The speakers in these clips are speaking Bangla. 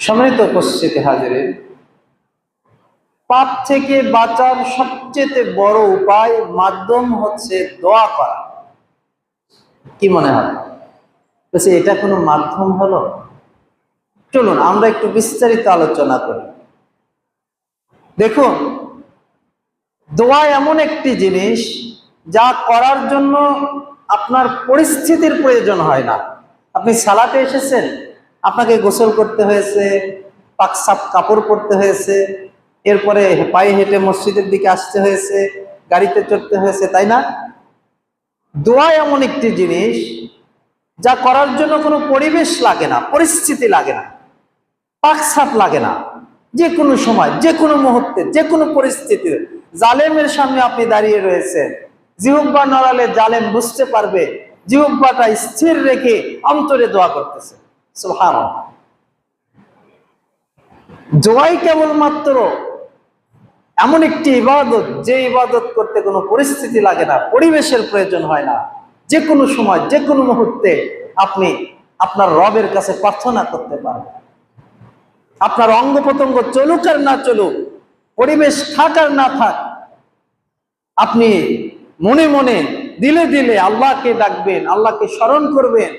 সম্মানিত উপস্থিতি হাজিরিন, পাপ থেকে বাঁচার সবচেয়ে বড় উপায় মাধ্যম হচ্ছে দোয়া করা। কি মনে হয়? বলছি এটা কোনো মাধ্যম হলো? চলুন আমরা একটু বিস্তারিত আলোচনা করি। দেখুন, দোয়া এমন একটি জিনিস যা করার জন্য আপনার পরিস্থিতির প্রয়োজন হয় না। আপনি সালাতে এসেছেন, আপনাকে গোসল করতে হয়েছে, পাক সাফ কাপড় পরতে হয়েছে, এরপরে পায়ে হেঁটে মসজিদের দিকে আসতে হয়েছে, গাড়িতে চড়তে হয়েছে, তাই না? দোয়া এমন একটি জিনিস যা করার জন্য কোনো পরিবেশ লাগে না, পরিস্থিতি লাগে না, পাক সাফ লাগে না। যে কোনো সময়, যে কোনো মুহূর্তে, যে কোনো পরিস্থিতি, জালেমের সামনে আপনি দাঁড়িয়ে রয়েছেন, জিহ্বা নড়ালে জালেম বুঝতে পারবে জিহ্বাটা স্থির রেখে অন্তরে দোয়া করতেছে। সুবহানাল্লাহ। দোয়াই কেবলমাত্র এমন একটি ইবাদত, যে ইবাদত করতে কোনো পরিস্থিতি লাগে না, পরিবেশের প্রয়োজন হয় না। যে কোনো সময়, যে কোনো মুহূর্তে আপনি আপনার রবের কাছে প্রার্থনা করতে পারেন। আপনার অঙ্গ প্রত্যঙ্গ চলুক আর না চলুক, পরিবেশ থাক আর না থাক, আপনি মনে মনে দিলে দিলে আল্লাহকে ডাকবেন, আল্লাহকে স্মরণ করবেন।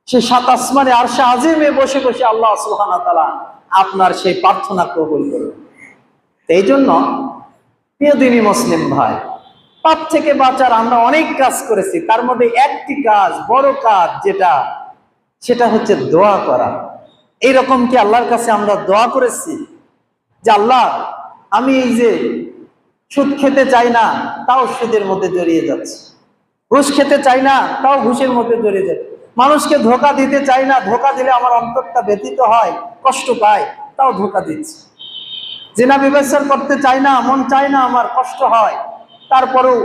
সে সাত আসমানে আরশে আজিমে বসে বসে আল্লাহ সুবহানাহু ওয়া তাআলা আপনার সেই প্রার্থনা কবুল করবেন। এই জন্য প্রিয় দিনী মুসলিম ভাই, পাপ থেকে বাঁচার আমরা অনেক কাজ করেছি, তার মধ্যে একটি কাজ, বড় কাজ যেটা, সেটা হচ্ছে দোয়া করা। এইরকম কি আল্লাহর কাছে আমরা দোয়া করেছি যে আল্লাহ, আমি এই যে সুদ খেতে চাই না, তাও সুদের মধ্যে জড়িয়ে যাচ্ছে, ঘুষ খেতে চাই না, তাও ঘুষের মধ্যে জড়িয়ে যাচ্ছে, মানুষকে ধোঁকা দিতে চাই না, ধোঁকা দিলে আমার অন্তরটা ব্যথিত হয়, কষ্ট পায়, তাও ধোঁকা দিচ্ছে, জিনা ব্যভিচার করতে চাই না, মন চায় না, আমার কষ্ট হয়, তারপরেও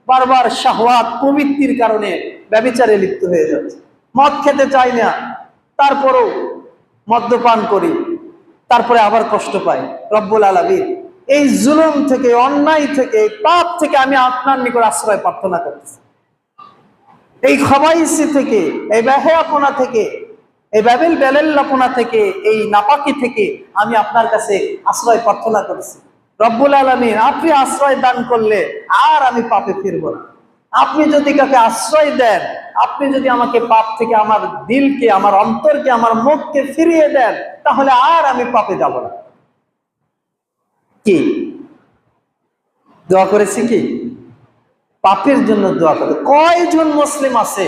বারবার শাহওয়াত প্রবৃত্তির কারণে ব্যভিচারে লিপ্ত হয়ে যাচ্ছে, মদ খেতে চাই না, তারপরেও মদ্যপান করি, তারপরে আবার কষ্ট পাই। রব্বুল আলামিন, এই জুলুম থেকে, অন্যায় থেকে, পাপ থেকে আমি আপনার নিকট আশ্রয় প্রার্থনা করতেছি। এই খবাইসি থেকে, এই বেহেয়াপনা থেকে, এই বেলেল্লাপনা থেকে, এই নাপাকি থেকে আমি আপনার কাছে আশ্রয় প্রার্থনা করছি। রব্বুল আলামিন, আপনি আশ্রয় দান করলে আর আমি পাপে ফিরবো না। আপনি যদি কাকে আশ্রয় দেন, আপনি যদি আমাকে পাপ থেকে আমার দিলকে, আমার অন্তরকে, আমার মুখকে ফিরিয়ে দেন, তাহলে আর আমি পাপে যাব না। কি দোয়া করেছি? কি পাপের জন্য দোয়া করে? কয়জন মুসলিম আছে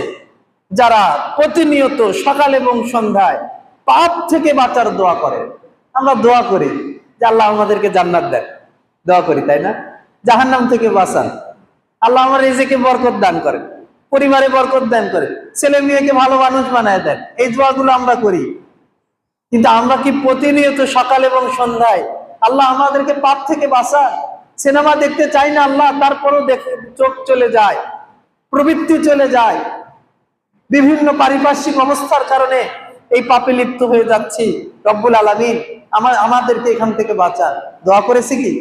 যারা প্রতিনিয়ত সকাল এবং সন্ধ্যায় পাপ থেকে বাঁচার দোয়া করে? আমরা দোয়া করি যে আল্লাহ আমাদেরকে জান্নাত দেন, দোয়া করি, তাই না? জাহান্নাম থেকে বাঁচান, আল্লাহ আমার রিজিকে বরকত দান করেন, পরিবারে বরকত দান করে, ছেলে মেয়েকে ভালো মানুষ বানায় দেন, এই দোয়াগুলো আমরা করি। কিন্তু আমরা কি প্রতিনিয়ত সকাল এবং সন্ধ্যায় আল্লাহ আমাদেরকে পাপ থেকে বাঁচান? সিনেমা দেখতে চাই না আল্লাহ, তারপরও চোখ চলে যায়, প্রবৃত্তি চলে যায়, বিভিন্ন পারিপার্শ্বিক অবস্থার কারণে এই পাপে লিপ্ত হয়ে যাচ্ছি। রব্বুল আলামিন, আমাদেরকে এখান থেকে বাঁচান। দোয়া করেছি কি?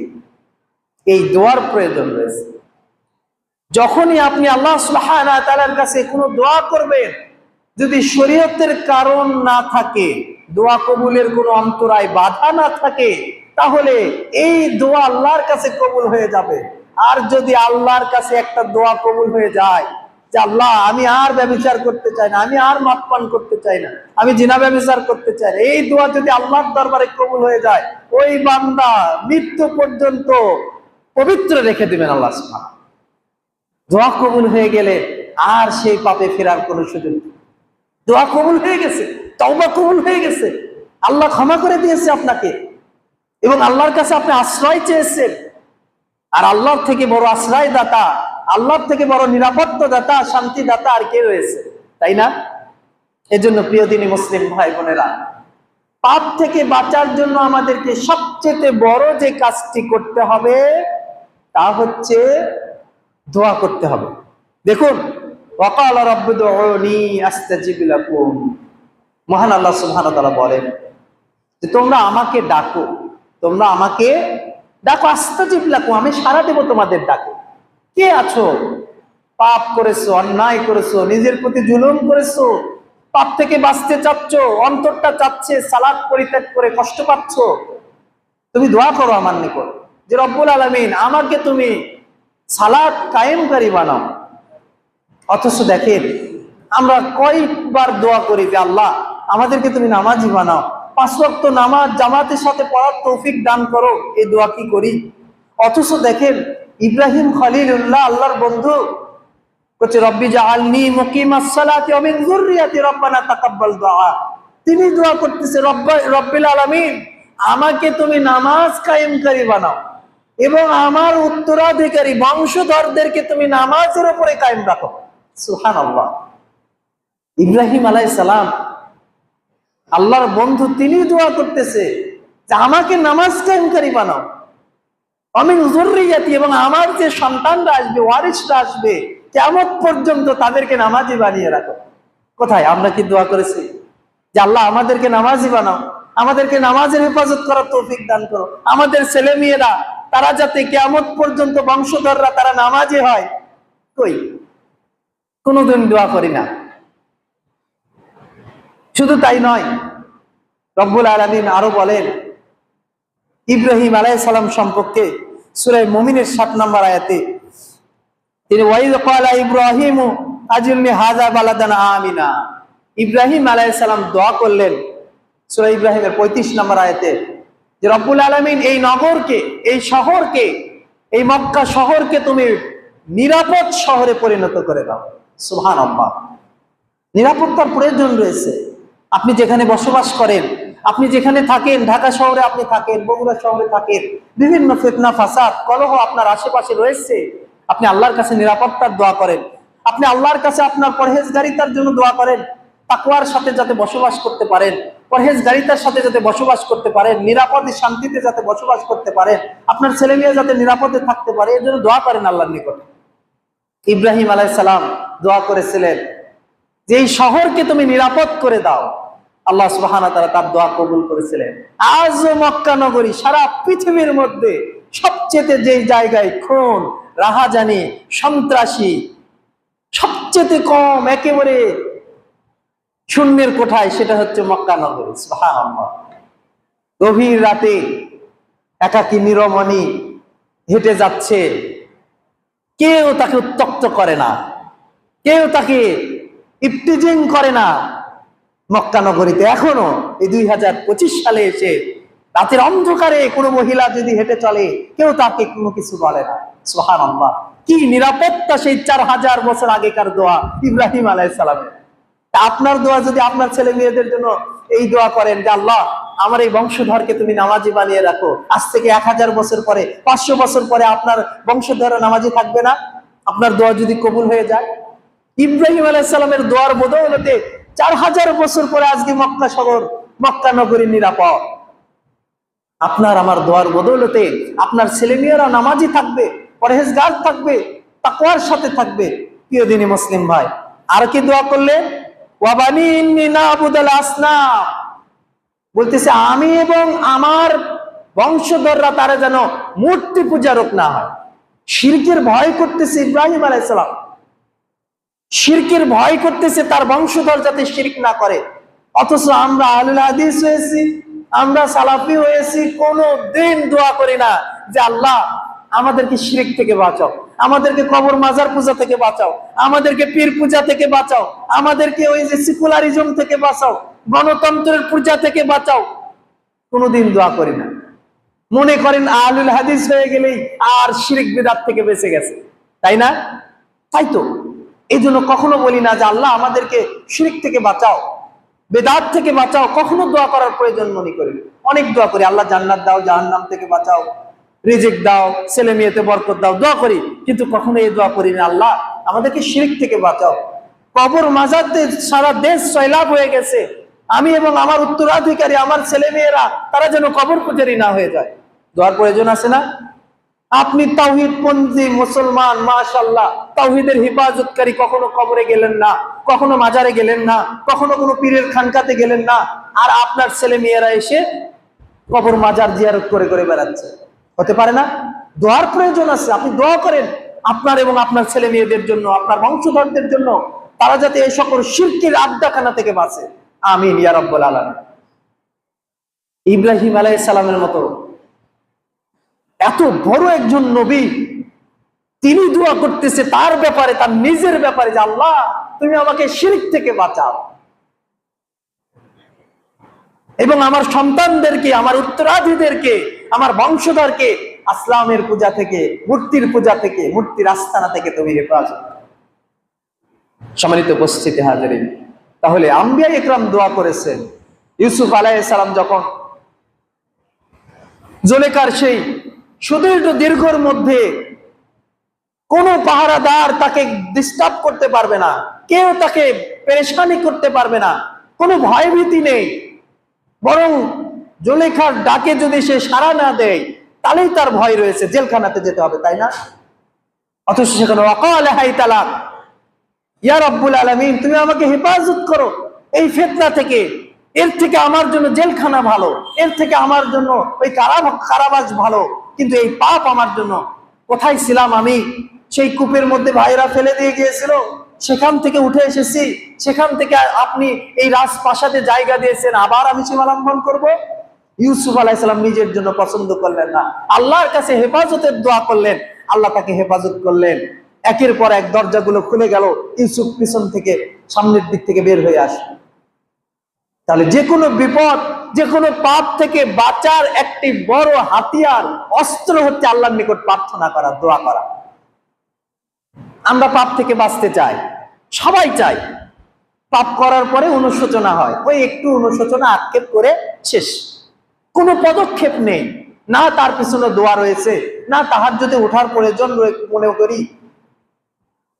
এই দোয়ার প্রয়োজন রয়েছে। যখনই আপনি আল্লাহ সুবহানাহু ওয়া তাআলার কাছে কোনো দোয়া করবেন, যদি শরীয়তের কারণ না থাকে, দোয়া কবুলের কোনো অন্তরায় বাধা না থাকে, তাহলে এই দোয়া আল্লাহর কাছে কবুল হয়ে যাবে। আর যদি আল্লাহর কাছে একটা দোয়া কবুল হয়ে যায় যে আল্লাহ, আমি আর ব্যভিচার করতে চাই না, আমি আর মদ পান করতে চাই না, আমি জিনা ব্যভিচার করতে চাই না, এই দোয়া যদি আল্লাহর দরবারে কবুল হয়ে যায়, ওই বান্দা মৃত্যু পর্যন্ত পবিত্র রেখে দিবেন আল্লাহ সুবহানাহু। দোয়া কবুল হয়ে গেলে আর সেই পাপে ফেরার কোনো সুযোগ নেই। দোয়া কবুল হয়ে গেছে, তওবা কবুল হয়ে গেছে, আল্লাহ ক্ষমা করে দিয়েছে আপনাকে, এবং আল্লাহর কাছে আপনি আশ্রয় চেয়েছেন। আর আল্লাহর থেকে বড় আশ্রয় দাতা, আল্লাহর থেকে বড় নিরাপত্তা দাতা, শান্তি দাতা আর কে রয়েছে, তাই না? এজন্য প্রিয় দিনী মুসলিম ভাই বোনেরা, পাপ থেকে বাঁচার জন্য আমাদেরকে সবচেয়ে বড় যে কাজটি করতে হবে তা হচ্ছে দোয়া করতে হবে। দেখুন, ওয়াকালা রাব্বুদউনি আস্তাজিব লাকুম, মহান আল্লাহ সুবহানাহু ওয়া তাআলা বলেন যে তোমরা আমাকে ডাকো, তোমরা আমাকে ডাকো, আস্তাজিব লাকুম, আমি সাড়া দেব তোমাদের ডাকে। কে আছো? পাপ করেছো, অন্যায় করেছো, নিজের প্রতি জুলুম করেছো, পাপ থেকে বাঁচতে চাচ্ছ, অন্তরটা চাচ্ছে সালাত পরিত্যাগ করে কষ্ট পাচ্ছ, তুমি দোয়া করো আমার নিকট যে রব্বুল আলামিন আমাকে তুমি সালাত কায়েমকারী বানাও। অথচ দেখেন আমরা কয়েকবার দোয়া করি যে আল্লাহ আমাদেরকে তুমি নামাজি বানাও, 5 ওয়াক্ত নামাজ জামাতের সাথে পড়ার তৌফিক দান করো, এই দোয়া কি করি? অথচ দেখেন ইব্রাহিম খলিলুল্লাহ আল্লাহর বন্ধু বলছে রব্বি জাআলনি মুকিমাস সালাতি ওয়া মিন যুররিয়াতি রব্বানা তাকাব্বাল দুআ। তিনি দোয়া করতেছে রব্বিল আলামিন আমাকে তুমি নামাজ কায়েমকারী বানাও এবং আমার উত্তরাধিকারী বংশধরদেরকে তুমি নামাজের উপরে কায়েম রাখো। সুবহানাল্লাহ। ইব্রাহিম আলাইহিস সালাম আল্লাহর বন্ধু, তিনি দোয়া করতেছে যে আমাকে নামাজ কায়েমকারী বানাও, আমিন যুররিয়াতি, এবং আমার যে সন্তানরা আসবে, ওয়ারিসরা আসবে, কিয়ামত পর্যন্ত তাদেরকে নামাজি বানিয়ে রাখো। কোথায় আমরা কি দোয়া করেছি যে আল্লাহ আমাদেরকে নামাজি বানাও, আমাদেরকে নামাজের হেফাজত করার তৌফিক দান করো, আমাদের ছেলে মেয়েরা তারা যাতে কিয়ামত পর্যন্ত বংশধররা তারা নামাজি হয়? কই, কোনোদিন দোয়া করি না। শুধু তাই নয়, রব্বুল আলামিন আরো বলেন ইব্রাহিম আলাইহিস সালাম সম্পর্কে সূরা মুমিনের 7 নম্বর আয়াতে, তিনি ওয়াইদ ক্বালা ইব্রাহিমু আজলনি হাযা বালাদান আমিনা। ইব্রাহিম আলাইহিস সালাম দোয়া করলেন সূরা ইব্রাহিমের 35 নম্বর আয়াতে যে রব্বুল আলামিন এই নগরকে, এই শহরকে, এই মক্কা শহরকে তুমি নিরাপদ শহরে পরিণত করে দাও। সুবহানাল্লাহ। নিরাপত্তার প্রয়োজন রয়েছে। আপনি যেখানে বসবাস করেন, আপনি যেখানে থাকেন, ঢাকা শহরে আপনি থাকেন, বগুড়া শহরে থাকেন, বিভিন্ন ফিতনা ফাসাদ কলহ আপনার আশেপাশে রয়েছে, আপনি আল্লাহর কাছে নিরাপত্তার দোয়া করেন। আপনি আল্লাহর কাছে আপনার পরহেজগারিতার জন্য দোয়া করেন, তাকওয়ার সাথে যাতে বসবাস করতে পারেন, পরহেজগারিতার সাথে যাতে বসবাস করতে পারেন, নিরাপদে শান্তিতে যাতে বসবাস করতে পারেন, আপনার ছেলে মেয়ে যাতে নিরাপদে থাকতে পারে, এর জন্য দোয়া করেন আল্লাহর নিকটে। ইব্রাহিম আলাইহিস সালাম দোয়া করেছিলেন যে এই শহরকে তুমি নিরাপদ করে দাও। আল্লাহ সুবহানাহু ওয়া তাআলা তার দোয়া কবুল করেছিলেন। আজও মক্কা নগরী সারা পৃথিবীর মধ্যে সবচেয়ে যেই জায়গায় খুন, রাহাজানি, সন্ত্রাসী সবচেয়ে কম, একেবারে শূন্যের কোঠায়, সেটা হচ্ছে মক্কা নগরী। সুবহানাল্লাহ। গভীর রাতে একাকী নিরমণী হেঁটে যাচ্ছে, কেউ তাকে উত্ত্যক্ত করে না, কেউ তাকে ইফতিজিং করে না। মক্কা নগরীতে এখনো এই 2025 সালে এসে রাতের অন্ধকারে কোনো মহিলা যদি হেঁটে চলে, কেউ তাকে কোনো কিছু বলে না। সুবহানাল্লাহ। কি নিরাপত্তা! সেই 4000 বছর আগেকার দোয়া ইব্রাহিম আলাইহিস সালামের। আপনার দোয়া যদি আপনার ছেলে মেয়েদের জন্য এই দোয়া করেন যে আল্লাহ আমার এই বংশধরকে তুমি নামাজি বানিয়ে রাখো, আজ থেকে 1000 বছর পরে, 500 বছর পরে আপনার বংশধর নামাজি থাকবে না? আপনার দোয়া যদি কবুল হয়ে যায়, ইব্রাহিম আলাইহিস সালামের দোয়ার বদৌলতে 4000 বছর পরে আজকে মক্কা শহর, মক্কা নগরী নিরাপদ। আপনার আমার দোয়ার বদৌলতে আপনার ছেলে মেয়েরা নামাজি থাকবে, পরহেজগার থাকবে, তাকওয়ার সাথে থাকবে। প্রিয় দিনী মুসলিম ভাই, আর কি দোয়া করলে? ওয়াবানি ইন্নী নাবুদাল আসনাম, বলতেছে আমি এবং আমার বংশধররা তারা যেন মূর্তি পূজারক না হয়। শিরকের ভয় করতেছে ইব্রাহিম আলাইহিস সালাম, শিরকের ভয় করতেছে তার বংশধর যাতে শিরক না করে। অথচ আমরা আহলুল হাদিস হয়েছি, আমরা সালাফি হয়েছি, কোনো দিন দোয়া করি না যে আল্লাহ আমাদেরকে শিরক থেকে বাঁচাও, আমাদেরকে কবর মাজার পূজা থেকে বাঁচাও, আমাদেরকে পীর পূজা থেকে বাঁচাও, আমাদেরকে ওই যে সেকুলারিজম থেকে বাঁচাও, গণতন্ত্রের পূজা থেকে বাঁচাও। কোনোদিন দোয়া করি না। মনে করেন আহলুল হাদিস হয়ে গেলেই আর শিরক বিদআত থেকে বেঁচে গেছে, তাই না? তাই তো এই জন্য কখনো বলি না যে আল্লাহ আমাদেরকে শিরক থেকে বাঁচাও, বেদাত থেকে বাঁচাও। কখনো দোয়া করার প্রয়োজন মনে করি। অনেক দোয়া করি, আল্লাহ জান্নাত দাও, জাহান্নাম থেকে বাঁচাও, রিজিক দাও, ছেলে মেয়েতে বরকত দাও, দোয়া করি। কিন্তু কখনো এই দোয়া করি না আল্লাহ আমাদেরকে শিরক থেকে বাঁচাও। কবর মাজারদের সারা দেশ সয়লাব হয়ে গেছে, আমি এবং আমার উত্তরাধিকারী, আমার ছেলে মেয়েরা তারা যেন কবর পূজারী না হয়ে যায়। দোয়ার প্রয়োজন আছে না? আপনি তাওহীদপন্থী মুসলমান, মাশাআল্লাহ, তাওহীদের হিফাজতকারী, কখনো কবরে গেলেন না, কখনো মাজারে গেলেন না, কখনো কোনো পীরের খানকাতে গেলেন না, আর আপনার ছেলে মেয়েরা এসে কবর মাজার জিয়ারত করে করে বেড়াচ্ছে। হতে পারে না? দোয়ার প্রয়োজন আছে। আপনি দোয়া করেন আপনার এবং আপনার ছেলে মেয়েদের জন্য, আপনার বংশধরদের জন্য, তারা যাতে এই সকল শিরকের আড্ডাখানা থেকে বাঁচে। আমিন ইয়া রাব্বুল আলামিন। ইব্রাহিম আলাইহিস সালামের মতো এত বড় একজন নবী, তিনি দোয়া করতেছে তার ব্যাপারে, তার নিজের ব্যাপারে, যে আল্লাহ তুমি আমাকে শিরক থেকে বাঁচাও এবং আমার সন্তানদেরকে, আমার উত্তরাধিকারীদেরকে, আমার বংশধরকে আসলামের পূজা থেকে, মূর্তির পূজা থেকে, মূর্তির আস্তানা থেকে তুমি হেফাজত। সম্মানিত উপস্থিতি হাজিরিন, তাহলে আম্বিয়া ইকরাম দোয়া করেছেন। ইউসুফ আলাইহিস সালাম যখন জুলেখার সেই সুদীর্ঘ দীর্ঘর মধ্যে কোনো পাহারাদার তাকে ডিস্টার্ব করতে পারবে না, কেউ তাকে পেরেশানি করতে পারবে না, কোনো ভয় ভীতি নেই, বরং জুলেখার ডাকে যদি সে সাড়া না দেয় তাহলেই তার ভয় রয়েছে, জেলখানাতে যেতে হবে, তাই না? অথচ সেখানে ওয়াকাল হাইতালাক ইয়া রাব্বুল আলামিন, তুমি আমাকে হেফাজত করো এই ফিতনা থেকে, এর থেকে আমার জন্য জেলখানা ভালো, এর থেকে আমার জন্য ওই কারাবাস ভালো, কিন্তু এই পাপ আমার জন্য। কোথায় ছিলাম আমি? সেই কূপের মধ্যে ভাইরা ফেলে দিয়ে গিয়েছিল, সেখান থেকে উঠে এসেছি, সেখান থেকে আপনি এই রাজপ্রাসাদে জায়গা দিয়েছেন, আবার আমি সীমালঙ্ঘন করব? ইউসুফ আলাইহিস সালাম নিজের জন্য পছন্দ করলেন না, আল্লাহর কাছে হেফাজতের দোয়া করলেন, আল্লাহ তাকে হেফাজত করলেন। একের পর এক দরজাগুলো খুলে গেল, ইউসুফ পিছন থেকে সামনের দিক থেকে বের হয়ে আসলো। তাহলে যে কোনো বিপদ, যে কোনো পাপ থেকে বাঁচার একটি বড় হাতিয়ার, অস্ত্র হচ্ছে আল্লাহর নিকট প্রার্থনা করা, দোয়া করা। আমরা পাপ থেকে বাঁচতে চাই, সবাই চাই। পাপ করার পরে অনুশোচনা হয়, ওই একটু অনুশোচনা আক্ষেপ করে শেষ, কোনো পদক্ষেপ নেই, না তার পিছনে দোয়া রয়েছে, না তাহাজ্জুদে ওঠার প্রয়োজন মনে করি,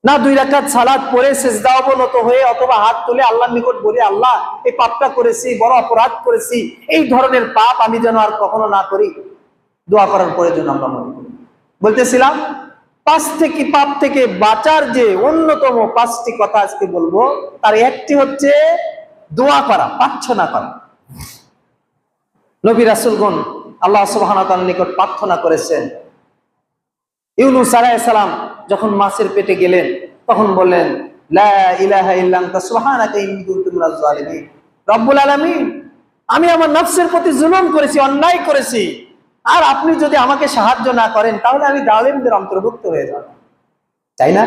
না 2 রাকাত সালাত পড়ে সিজদা অবনত হয়ে অথবা হাত তুলে আল্লাহর নিকট বলি, আল্লাহ এই পাপটা করেছি, বড় অপরাধ করেছি, এই ধরনের পাপ আমি যেন আর কখনো না করি, দোয়া করার প্রয়োজন আমরা মনে করি। বলতেছিলাম পাপ থেকে বাঁচার যে অন্যতম 5টি কথা আজকে বলবো, তার একটি হচ্ছে দোয়া করা, প্রার্থনা করা। নবী রাসূলগণ আল্লাহ সুবহানাহু ওয়া তাআলার নিকট প্রার্থনা করেছেন। ইউনূস আলাইহিস সালাম যখন মাছের পেটে গেলেন, তখন বললেন লা ইলাহা ইল্লা আনতা সুবহানাকা ইন্নী কুনতু মিনাজ জালিমিন। রব্বুল আলামিন, আমি আমার নফসের প্রতি জুলুম করেছি, অন্যায় করেছি, আর আপনি যদি আমাকে সাহায্য না করেন তাহলে আমি জালিমদের অন্তর্ভুক্ত হয়ে যাব। তাই না?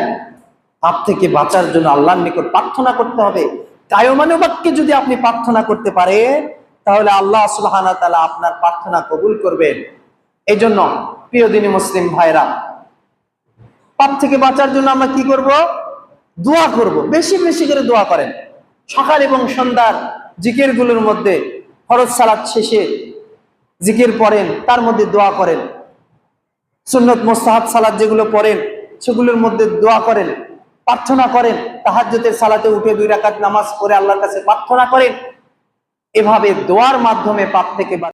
পাপ থেকে বাঁচার জন্য আল্লাহর নিকট প্রার্থনা করতে হবে। কায়মানে বাক্যে যদি আপনি প্রার্থনা করতে পারেন তাহলে আল্লাহ সুবহানাহু ওয়া তাআলা আপনার প্রার্থনা কবুল করবেন। এই জন্য প্রিয় দিনী মুসলিম ভাইরা, পাপ থেকে বাঁচার জন্য আমরা কি করব? দোয়া করব, বেশি বেশি করে দোয়া করেন। সকাল এবং সন্ধ্যার জিকিরগুলোর মধ্যে ফরজ সালাত শেষে জিকির পড়েন, তার মধ্যে দোয়া করেন। সুন্নত মুস্তাহাব সালাত যেগুলো পড়েন সেগুলোর মধ্যে দোয়া করেন, প্রার্থনা করেন। তাহাজ্জুদের সালাতে উঠে 2 রাকাত নামাজ পড়ে আল্লাহর কাছে প্রার্থনা করেন। এভাবে দোয়ার মাধ্যমে পাপ থেকে